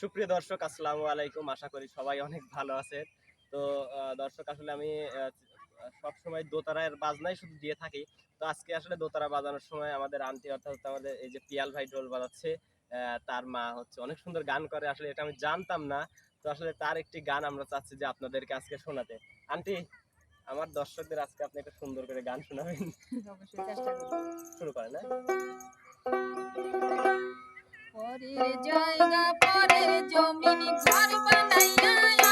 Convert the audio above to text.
সুপ্রিয় দর্শক, আসসালামু আলাইকুম। আশা করি সবাই অনেক ভালো আছেন। তো দর্শক, আসলে আমি সবসময় দোতারার বাজনাই শুধু দিয়ে থাকি। তো আজকে আসলে দোতারা বাজানোর সময় আমাদের আন্টি, অর্থাৎ আমাদের এই যে পিয়াল ভাই ঢোল বাজাচ্ছে। তার মা হচ্ছে অনেক সুন্দর গান করে, আসলে এটা আমি জানতাম না। তো আসলে তার একটি গান আমরা চাচ্ছি যে আপনাদেরকে আজকে শোনাতে। আন্টি, আমার দর্শকদের আজকে আপনি একটা সুন্দর করে গান শোনাবেন। অবশ্যই চেষ্টা করব। শুরু করেন। পরের জায়গা পরের জমিন ঘর বানাইয়া